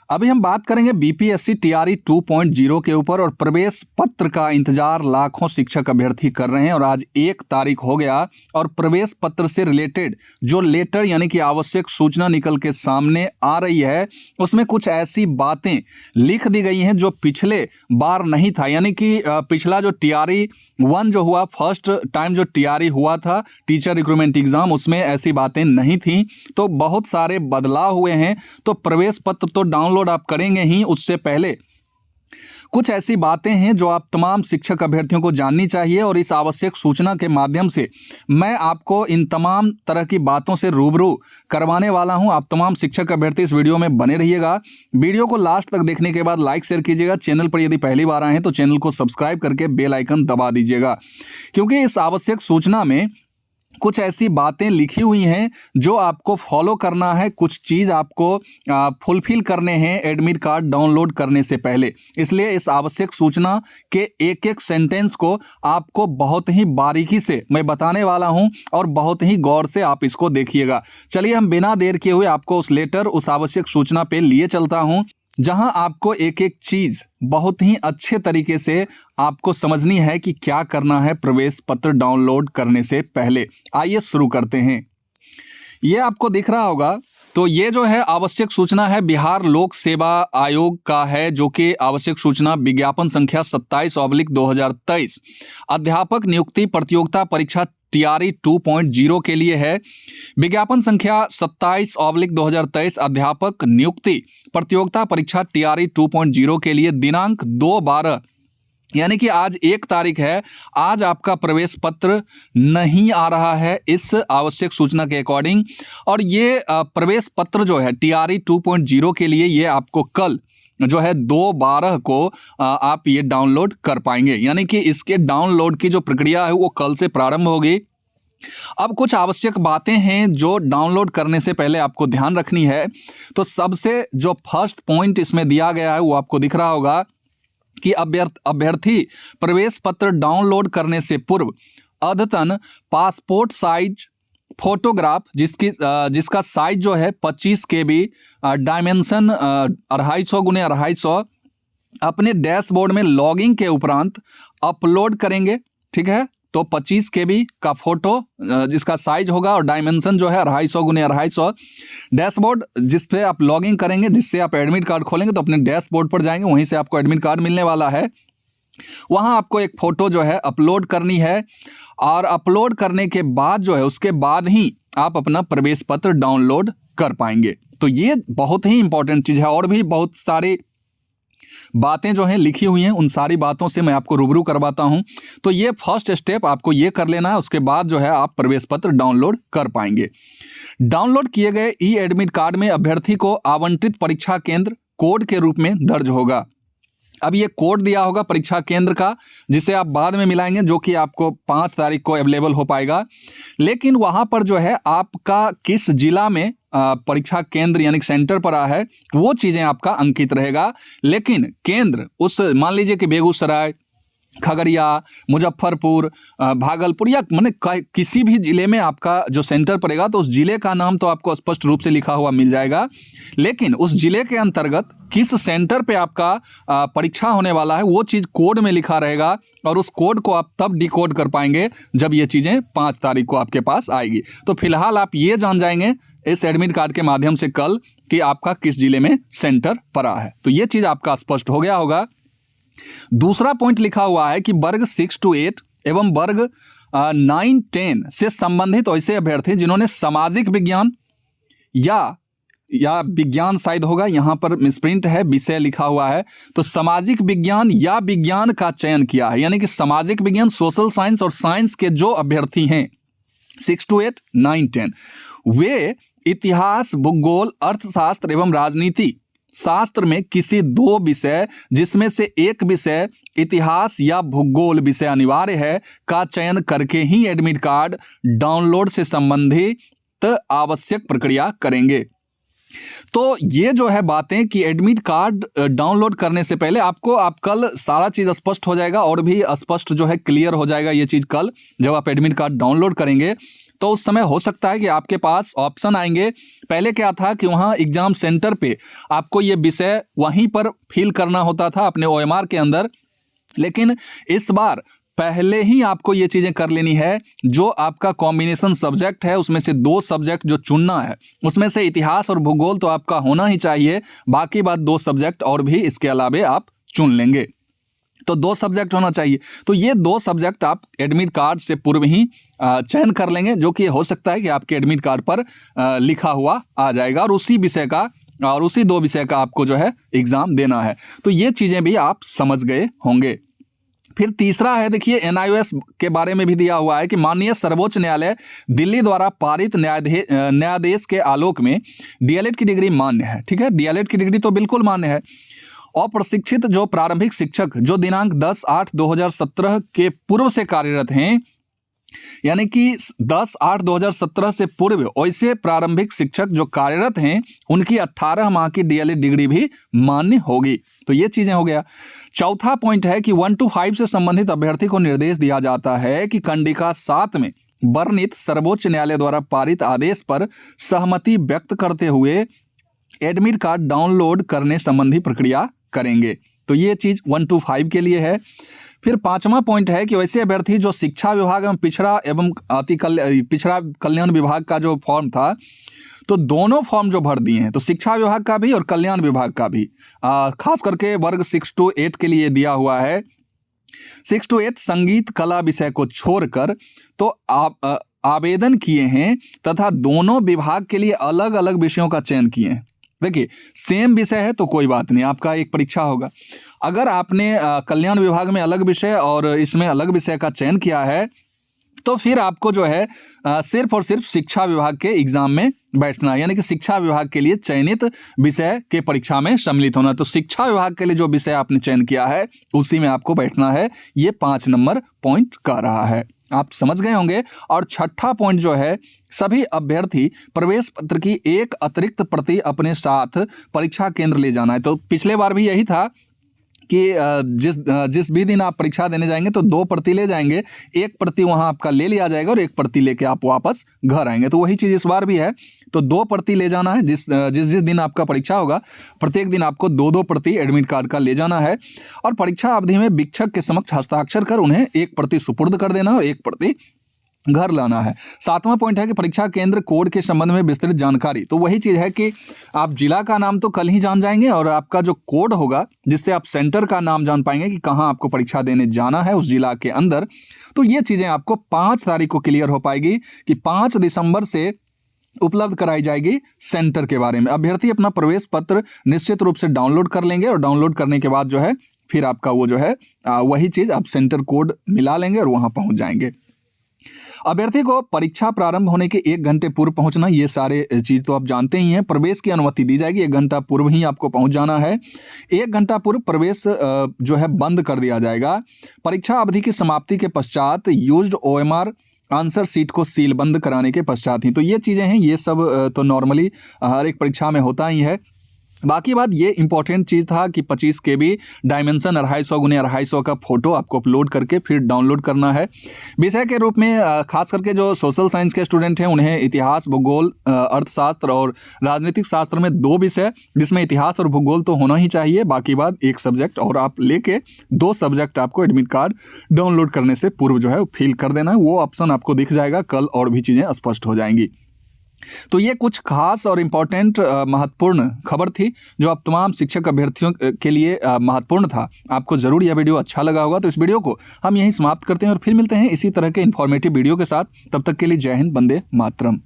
अभी हम बात करेंगे बीपीएससी टीआरई 2.0 के ऊपर और प्रवेश पत्र का इंतजार लाखों शिक्षक अभ्यर्थी कर रहे हैं और आज 1 तारीख हो गया और प्रवेश पत्र से रिलेटेड जो लेटर यानी कि आवश्यक सूचना निकल के सामने आ रही है उसमें कुछ ऐसी बातें लिख दी गई हैं जो पिछले बार नहीं था। यानी कि पिछला जो टीआरई 1 जो हुआ, फर्स्ट टाइम जो टीआरई हुआ था टीचर रिक्रूटमेंट एग्जाम, उसमें ऐसी बातें नहीं थी। तो बहुत सारे बदलाव हुए हैं। तो प्रवेश पत्र तो डाउनलोड आप करेंगे ही, उससे पहले कुछ ऐसी बातें हैं जो आप तमाम शिक्षक अभ्यर्थियों को जाननी चाहिए और इस आवश्यक सूचना के माध्यम से मैं आपको इन तमाम तरह की बातों से रूबरू करवाने वाला हूं। आप तमाम शिक्षक अभ्यर्थी इस वीडियो में बने रहिएगा। वीडियो को लास्ट तक देखने के बाद लाइक शेयर कीजिएगा। चैनल पर यदि पहली बार आए हैं तो चैनल को सब्सक्राइब करके बेल आइकन दबा दीजिएगा, क्योंकि इस आवश्यक सूचना में कुछ ऐसी बातें लिखी हुई हैं जो आपको फॉलो करना है, कुछ चीज़ आपको फुलफिल करने हैं एडमिट कार्ड डाउनलोड करने से पहले। इसलिए इस आवश्यक सूचना के एक एक सेंटेंस को आपको बहुत ही बारीकी से मैं बताने वाला हूं और बहुत ही गौर से आप इसको देखिएगा। चलिए हम बिना देर किए हुए आपको उस लेटर, उस आवश्यक सूचना पे लिए चलता हूं, जहां आपको एक एक चीज बहुत ही अच्छे तरीके से आपको समझनी है कि क्या करना है प्रवेश पत्र डाउनलोड करने से पहले। आइए शुरू करते हैं। ये आपको दिख रहा होगा, तो ये जो है आवश्यक सूचना है बिहार लोक सेवा आयोग का है, जो कि आवश्यक सूचना विज्ञापन संख्या 27/2023 अध्यापक नियुक्ति प्रतियोगिता परीक्षा टीआरई 2.0 के लिए है। विज्ञापन संख्या 27/2023 अध्यापक नियुक्ति प्रतियोगिता परीक्षा टीआरई 2.0 के लिए दिनांक 2/12 यानी कि आज 1 तारीख है। आज आपका प्रवेश पत्र नहीं आ रहा है इस आवश्यक सूचना के अकॉर्डिंग, और ये प्रवेश पत्र जो है टीआरई 2.0 के लिए ये आपको कल जो है 2/12 को आप ये डाउनलोड कर पाएंगे। यानी कि इसके डाउनलोड की जो प्रक्रिया है वो कल से प्रारंभ होगी। अब कुछ आवश्यक बातें हैं जो डाउनलोड करने से पहले आपको ध्यान रखनी है। तो सबसे जो फर्स्ट पॉइंट इसमें दिया गया है वो आपको दिख रहा होगा कि अभ्यर्थी प्रवेश पत्र डाउनलोड करने से पूर्व अद्यतन पासपोर्ट साइज फोटोग्राफ जिसका साइज जो है 25 KB, डायमेंशन 250x250 अपने डैशबोर्ड में लॉगिंग के उपरांत अपलोड करेंगे। ठीक है, तो 25 KB का फोटो जिसका साइज होगा और डायमेंशन जो है 250x250 डैशबोर्ड जिस पे आप लॉगिंग करेंगे, जिससे आप एडमिट कार्ड खोलेंगे तो अपने डैशबोर्ड पर जाएंगे, वहीं से आपको एडमिट कार्ड मिलने वाला है। वहां आपको एक फ़ोटो जो है अपलोड करनी है और अपलोड करने के बाद जो है उसके बाद ही आप अपना प्रवेश पत्र डाउनलोड कर पाएंगे। तो ये बहुत ही इंपॉर्टेंट चीज़ है। और भी बहुत सारी बातें जो हैं लिखी हुई हैं, उन सारी बातों से मैं आपको रूबरू करवाता हूं। तो ये फर्स्ट स्टेप आपको ये कर लेना है, उसके बाद जो है आप प्रवेश पत्र डाउनलोड कर पाएंगे। डाउनलोड किए गए ई एडमिट कार्ड में अभ्यर्थी को आवंटित परीक्षा केंद्र कोड के रूप में दर्ज होगा। अब ये कोड दिया होगा परीक्षा केंद्र का, जिसे आप बाद में मिलाएंगे, जो कि आपको 5 तारीख को अवेलेबल हो पाएगा। लेकिन वहाँ पर जो है आपका किस जिला में परीक्षा केंद्र यानी सेंटर पर आ है वो चीज़ें आपका अंकित रहेगा। लेकिन केंद्र उस मान लीजिए कि बेगूसराय, खगड़िया, मुजफ्फरपुर, भागलपुर या माने किसी भी ज़िले में आपका जो सेंटर पड़ेगा तो उस ज़िले का नाम तो आपको स्पष्ट रूप से लिखा हुआ मिल जाएगा। लेकिन उस ज़िले के अंतर्गत किस सेंटर पे आपका परीक्षा होने वाला है वो चीज़ कोड में लिखा रहेगा, और उस कोड को आप तब डिकोड कर पाएंगे जब ये चीज़ें 5 तारीख को आपके पास आएगी। तो फिलहाल आप ये जान जाएंगे इस एडमिट कार्ड के माध्यम से कल कि आपका किस ज़िले में सेंटर पड़ा है। तो ये चीज़ आपका स्पष्ट हो गया होगा। दूसरा पॉइंट लिखा हुआ है कि वर्ग 6 to 8 एवं वर्ग 9-10 से संबंधित ऐसे अभ्यर्थी जिन्होंने सामाजिक विज्ञान या विज्ञान शायद होगा, यहाँ पर मिसप्रिंट है, विषय लिखा हुआ है, तो सामाजिक विज्ञान या विज्ञान का चयन किया है। यानी कि सामाजिक विज्ञान, सोशल साइंस और साइंस के जो अभ्यर्थी हैं 6 to 8, 9, 10 वे इतिहास, भूगोल, अर्थशास्त्र एवं राजनीति शास्त्र में किसी 2 विषय जिसमें से एक विषय इतिहास या भूगोल विषय अनिवार्य है का चयन करके ही एडमिट कार्ड डाउनलोड से संबंधित आवश्यक प्रक्रिया करेंगे। तो ये जो है बातें कि एडमिट कार्ड डाउनलोड करने से पहले आपको आप कल सारा चीज़ स्पष्ट हो जाएगा और भी स्पष्ट जो है क्लियर हो जाएगा ये चीज़ कल जब आप एडमिट कार्ड डाउनलोड करेंगे। तो उस समय हो सकता है कि आपके पास ऑप्शन आएंगे। पहले क्या था कि वहाँ एग्जाम सेंटर पे आपको ये विषय वहीं पर फिल करना होता था अपने OMR के अंदर, लेकिन इस बार पहले ही आपको ये चीज़ें कर लेनी है। जो आपका कॉम्बिनेशन सब्जेक्ट है उसमें से 2 सब्जेक्ट जो चुनना है, उसमें से इतिहास और भूगोल तो आपका होना ही चाहिए, बाकी बात 2 सब्जेक्ट और भी इसके अलावे आप चुन लेंगे। तो 2 सब्जेक्ट होना चाहिए। तो ये 2 सब्जेक्ट आप एडमिट कार्ड से पूर्व ही चयन कर लेंगे, जो कि हो सकता है कि आपके एडमिट कार्ड पर लिखा हुआ आ जाएगा, और उसी विषय का और उसी 2 विषय का आपको जो है एग्जाम देना है। तो ये चीज़ें भी आप समझ गए होंगे। फिर तीसरा है, देखिए NIOS के बारे में भी दिया हुआ है कि माननीय सर्वोच्च न्यायालय दिल्ली द्वारा पारित न्यायादेश के आलोक में DLED की डिग्री मान्य है। ठीक है, DLED की डिग्री तो बिल्कुल मान्य है। अप्रशिक्षित जो प्रारंभिक शिक्षक जो दिनांक 10/8/2017 के पूर्व से कार्यरत हैं, यानी कि 10/8/2017 से पूर्व वैसे प्रारंभिक शिक्षक जो कार्यरत हैं, उनकी 18 माह की DLED डिग्री भी मान्य होगी। तो ये चीजें हो गया। चौथा पॉइंट है कि 1 to 5 से संबंधित अभ्यर्थी को निर्देश दिया जाता है कि कंडिका 7 में वर्णित सर्वोच्च न्यायालय द्वारा पारित आदेश पर सहमति व्यक्त करते हुए एडमिट कार्ड डाउनलोड करने संबंधी प्रक्रिया करेंगे। तो ये चीज 1 to 5 के लिए है। फिर 5वां पॉइंट है कि वैसे अभ्यर्थी जो शिक्षा विभाग एवं पिछड़ा कल्याण विभाग का जो फॉर्म था, तो दोनों फॉर्म जो भर दिए हैं, तो शिक्षा विभाग का भी और कल्याण विभाग का भी, खास करके वर्ग 6 to 8 के लिए दिया हुआ है। 6 to 8 संगीत कला विषय को छोड़कर तो आप आवेदन किए हैं तथा दोनों विभाग के लिए अलग अलग विषयों का चयन किए हैं। देखिए, सेम विषय है तो कोई बात नहीं, आपका एक परीक्षा होगा। अगर आपने कल्याण विभाग में अलग विषय और इसमें अलग विषय का चयन किया है, तो फिर आपको जो है सिर्फ और सिर्फ शिक्षा विभाग के एग्जाम में बैठना है, यानी कि शिक्षा विभाग के लिए चयनित विषय के परीक्षा में सम्मिलित होना। तो शिक्षा विभाग के लिए जो विषय आपने चयन किया है उसी में आपको बैठना है। ये 5 नंबर पॉइंट कह रहा है, आप समझ गए होंगे। और 6ठा पॉइंट जो है, सभी अभ्यर्थी प्रवेश पत्र की एक अतिरिक्त प्रति अपने साथ परीक्षा केंद्र ले जाना है। तो पिछले बार भी यही था कि जिस भी दिन आप परीक्षा देने जाएंगे तो 2 प्रति ले जाएंगे, 1 प्रति वहां आपका ले लिया जाएगा और 1 प्रति लेके आप वापस घर आएंगे। तो वही चीज़ इस बार भी है। तो 2 प्रति ले जाना है, जिस दिन आपका परीक्षा होगा प्रत्येक दिन आपको 2-2 प्रति एडमिट कार्ड का ले जाना है, और परीक्षा अवधि में शिक्षक के समक्ष हस्ताक्षर कर उन्हें 1 प्रति सुपुर्द कर देना और 1 प्रति घर लाना है। 7वां पॉइंट है कि परीक्षा केंद्र कोड के संबंध में विस्तृत जानकारी। तो वही चीज़ है कि आप जिला का नाम तो कल ही जान जाएंगे, और आपका जो कोड होगा जिससे आप सेंटर का नाम जान पाएंगे कि कहाँ आपको परीक्षा देने जाना है उस जिला के अंदर। तो ये चीज़ें आपको 5 तारीख को क्लियर हो पाएगी कि 5 दिसंबर से उपलब्ध कराई जाएगी सेंटर के बारे में। अभ्यर्थी अपना प्रवेश पत्र निश्चित रूप से डाउनलोड कर लेंगे, और डाउनलोड करने के बाद जो है फिर आपका वो जो है वही चीज़ आप सेंटर कोड मिला लेंगे और वहाँ पहुँच जाएंगे। अभ्यर्थी को परीक्षा प्रारंभ होने के 1 घंटे पूर्व पहुंचना, ये सारे चीज तो आप जानते ही हैं। प्रवेश की अनुमति दी जाएगी, 1 घंटा पूर्व ही आपको पहुंच जाना है। 1 घंटा पूर्व प्रवेश जो है बंद कर दिया जाएगा। परीक्षा अवधि की समाप्ति के पश्चात यूज्ड OMR आंसर सीट को सील बंद कराने के पश्चात ही। तो ये चीज़ें हैं, ये सब तो नॉर्मली हर एक परीक्षा में होता ही है। बाकी बात ये इंपॉर्टेंट चीज़ था कि 25 KB डायमेंशन 250x250 का फोटो आपको अपलोड करके फिर डाउनलोड करना है। विषय के रूप में खास करके जो सोशल साइंस के स्टूडेंट हैं उन्हें इतिहास, भूगोल, अर्थशास्त्र और राजनीतिक शास्त्र में 2 विषय, जिसमें इतिहास और भूगोल तो होना ही चाहिए, बाकी बात 1 सब्जेक्ट और आप लेके 2 सब्जेक्ट आपको एडमिट कार्ड डाउनलोड करने से पूर्व जो है फिल कर देना है। वो ऑप्शन आपको दिख जाएगा कल, और भी चीज़ें स्पष्ट हो जाएंगी। तो ये कुछ खास और इम्पोर्टेंट महत्वपूर्ण खबर थी जो अब तमाम शिक्षक अभ्यर्थियों के लिए महत्वपूर्ण था। आपको ज़रूर यह वीडियो अच्छा लगा होगा। तो इस वीडियो को हम यहीं समाप्त करते हैं और फिर मिलते हैं इसी तरह के इन्फॉर्मेटिव वीडियो के साथ। तब तक के लिए जय हिंद, वंदे मातरम।